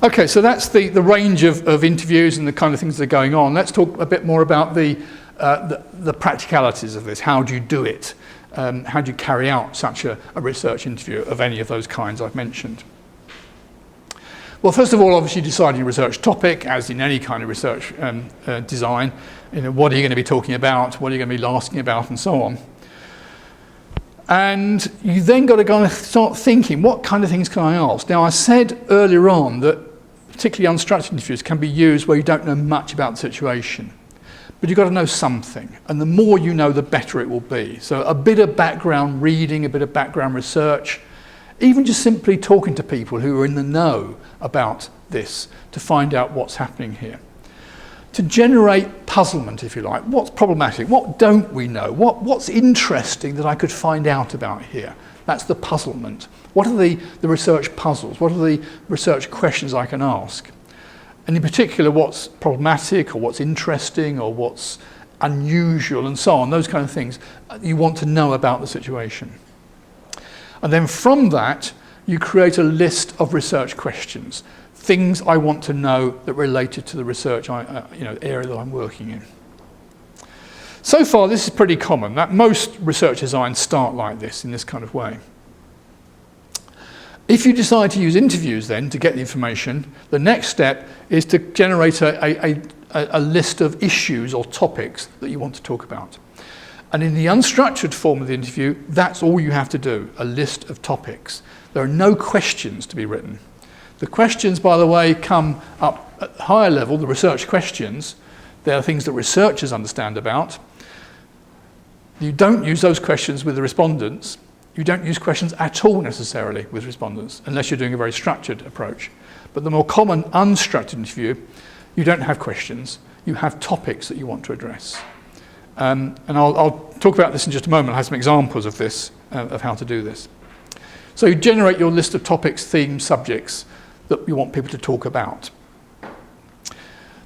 Okay, so that's the range of interviews and the kind of things that are going on. Let's talk a bit more about the practicalities of this. How do you do it? How do you carry out such a research interview of any of those kinds I've mentioned? Well, first of all, obviously deciding your research topic, as in any kind of research design. What are you going to be talking about? What are you going to be asking about, and so on. And you then got to go and start thinking, what kind of things can I ask? Now, I said earlier on that particularly unstructured interviews can be used where you don't know much about the situation. But you've got to know something, and the more you know, the better it will be. So a bit of background reading, a bit of background research, even just simply talking to people who are in the know about this to find out what's happening here. To generate puzzlement, if you like. What's problematic? What don't we know? What's interesting that I could find out about here? That's the puzzlement. What are the research puzzles? What are the research questions I can ask? And in particular, what's problematic or what's interesting or what's unusual and so on, those kind of things you want to know about the situation. And then from that, you create a list of research questions, things I want to know that are related to the research area that I'm working in. So far, this is pretty common, that most research designs start like this, in this kind of way. If you decide to use interviews then to get the information, the next step is to generate a list of issues or topics that you want to talk about. And in the unstructured form of the interview, that's all you have to do, a list of topics. There are no questions to be written. The questions, by the way, come up at higher level, the research questions. They are things that researchers understand about. You don't use those questions with the respondents. You don't use questions at all necessarily with respondents, unless you're doing a very structured approach. But the more common unstructured interview, you don't have questions, you have topics that you want to address. And I'll talk about this in just a moment. I have some examples of this, of how to do this. So you generate your list of topics, themes, subjects that you want people to talk about.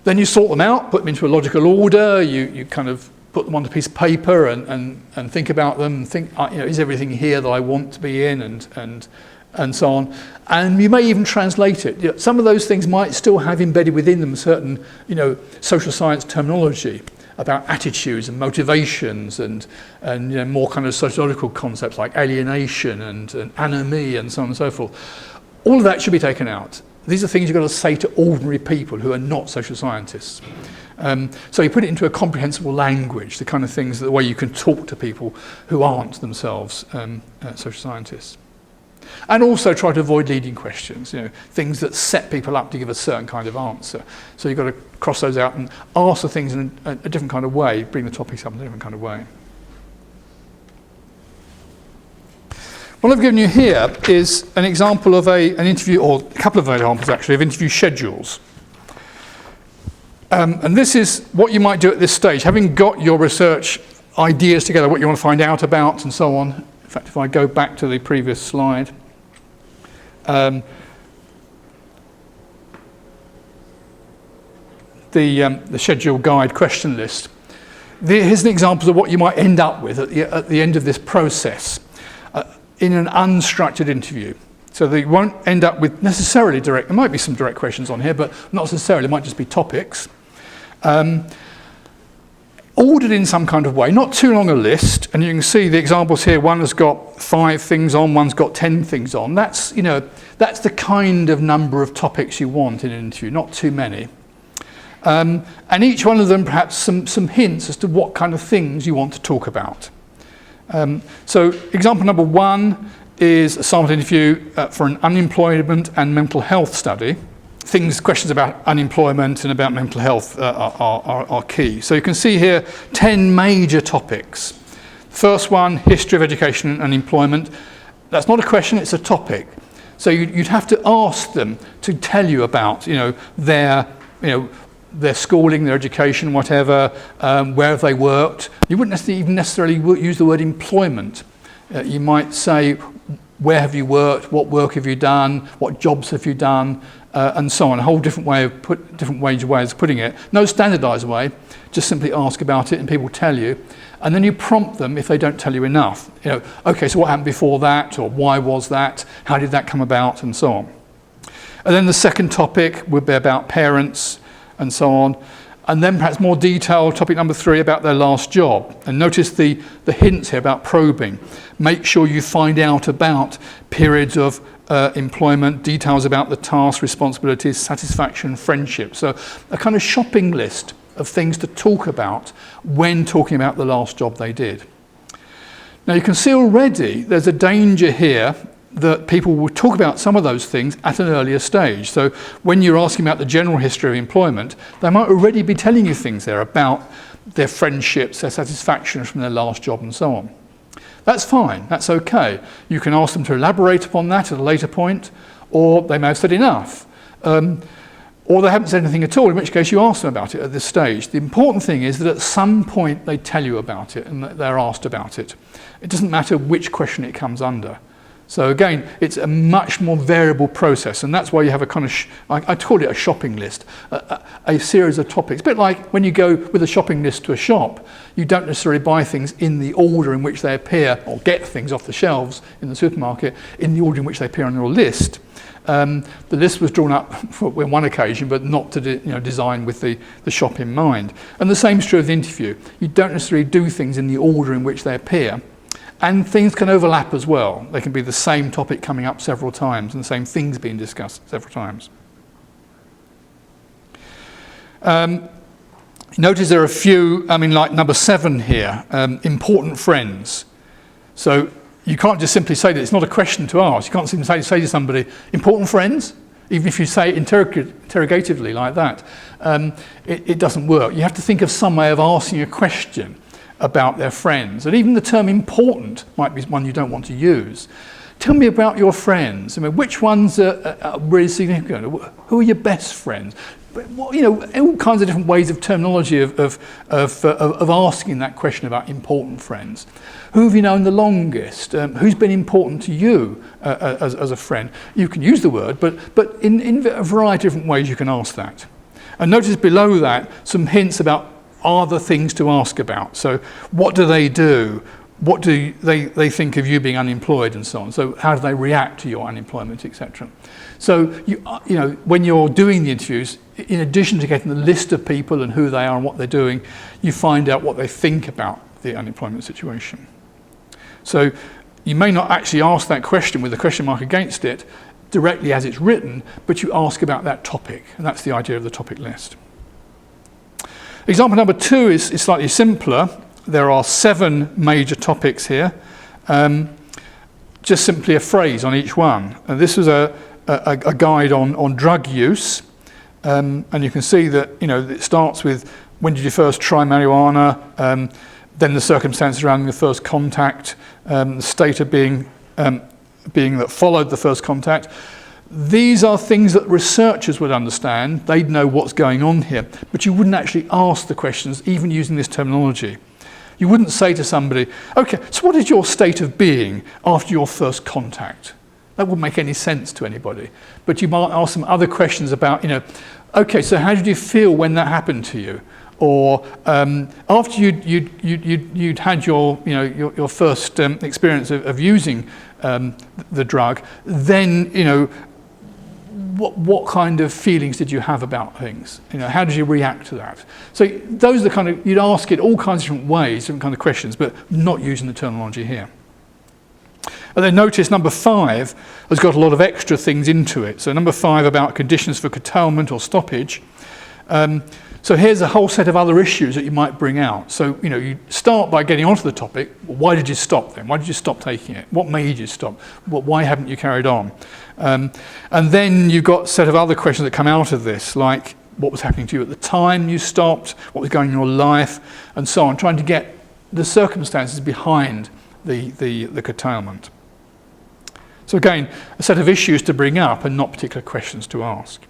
Then you sort them out, put them into a logical order, you kind of put them on a piece of paper and think about them, think, is everything here that I want to be in, and so on. And you may even translate it. Some of those things might still have embedded within them certain, social science terminology about attitudes and motivations and more kind of sociological concepts like alienation and anomie and so on and so forth. All of that should be taken out. These are things you've got to say to ordinary people who are not social scientists. So you put it into a comprehensible language, the kind of things, the way you can talk to people who aren't themselves social scientists. And also try to avoid leading questions, things that set people up to give a certain kind of answer. So you've got to cross those out and ask the things in a different kind of way, bring the topics up in a different kind of way. What I've given you here is an example of an interview, or a couple of examples actually, of interview schedules. And this is what you might do at this stage, having got your research ideas together, what you want to find out about and so on. In fact, if I go back to the previous slide, the schedule guide question list. Here's an example of what you might end up with at the end of this process in an unstructured interview. So they won't end up with necessarily direct, there might be some direct questions on here, but not necessarily, it might just be topics. Ordered in some kind of way, not too long a list, and you can see the examples here, one has got 5 things on, one's got 10 things on. That's the kind of number of topics you want in an interview, not too many. And each one of them perhaps some hints as to what kind of things you want to talk about. So example number 1 is a sample interview for an unemployment and mental health study. Questions about unemployment and about mental health are key. So you can see here 10 major topics. First one, history of education and employment. That's not a question, it's a topic. So you'd have to ask them to tell you about their schooling, their education, whatever, where have they worked. You wouldn't even necessarily use the word employment. You might say, where have you worked, what work have you done, what jobs have you done, and so on. A whole different ways of putting it. No standardised way, just simply ask about it and people tell you. And then you prompt them if they don't tell you enough. Okay, so what happened before that, or why was that, how did that come about, and so on. And then the second topic would be about parents and so on. And then perhaps more detailed, topic number 3, about their last job. And notice the hints here about probing. Make sure you find out about periods of employment, details about the tasks, responsibilities, satisfaction, friendship. So a kind of shopping list of things to talk about when talking about the last job they did. Now you can see already there's a danger here that people will talk about some of those things at an earlier stage. So when you're asking about the general history of employment, they might already be telling you things there about their friendships, their satisfactions from their last job and so on. That's fine, that's okay. You can ask them to elaborate upon that at a later point, or they may have said enough. Or they haven't said anything at all, in which case you ask them about it at this stage. The important thing is that at some point they tell you about it and that they're asked about it. It doesn't matter which question it comes under. So again, it's a much more variable process, and that's why you have a kind of, I call it a shopping list, a series of topics. A bit like when you go with a shopping list to a shop, you don't necessarily buy things in the order in which they appear, or get things off the shelves in the supermarket in the order in which they appear on your list. The list was drawn up for one occasion, but not to design with the shop in mind. And the same is true of the interview. You don't necessarily do things in the order in which they appear. And things can overlap as well. They can be the same topic coming up several times and the same things being discussed several times. Notice there are a few, like number 7 here, important friends. So you can't just simply say that it's not a question to ask. You can't simply say to somebody, important friends? Even if you say it interrogatively like that, it doesn't work. You have to think of some way of asking a question about their friends. And even the term important might be one you don't want to use. Tell me about your friends. Which ones are really significant? Who are your best friends? All kinds of different ways of terminology of asking that question about important friends. Who have you known the longest? Who's been important to you as a friend? You can use the word, but in a variety of different ways you can ask that. And notice below that some hints about other things to ask about. So what do they do? What do they think of you being unemployed and so on? So how do they react to your unemployment, etc. So when you're doing the interviews, in addition to getting the list of people and who they are and what they're doing, you find out what they think about the unemployment situation. So you may not actually ask that question with a question mark against it directly as it's written, but you ask about that topic, and that's the idea of the topic list. Example number 2 is slightly simpler. There are 7 major topics here, just simply a phrase on each one. And this was a guide on drug use, and you can see that it starts with when did you first try marijuana, then the circumstances surrounding the first contact, the state of being that followed the first contact. These are things that researchers would understand. They'd know what's going on here, but you wouldn't actually ask the questions even using this terminology. You wouldn't say to somebody, okay, so what is your state of being after your first contact? That wouldn't make any sense to anybody. But you might ask some other questions about, okay, so how did you feel when that happened to you? Or after you'd had your first experience of using the drug, then what kind of feelings did you have about things? How did you react to that? So those are the kind of, you'd ask it all kinds of different ways, different kind of questions, but not using the terminology here. And then notice number 5 has got a lot of extra things into it. So number 5 about conditions for curtailment or stoppage. So here's a whole set of other issues that you might bring out. So, you start by getting onto the topic. Well, why did you stop then? Why did you stop taking it? What made you stop? Why haven't you carried on? And then you've got a set of other questions that come out of this, like what was happening to you at the time you stopped, what was going on in your life, and so on, trying to get the circumstances behind the curtailment. So again, a set of issues to bring up and not particular questions to ask.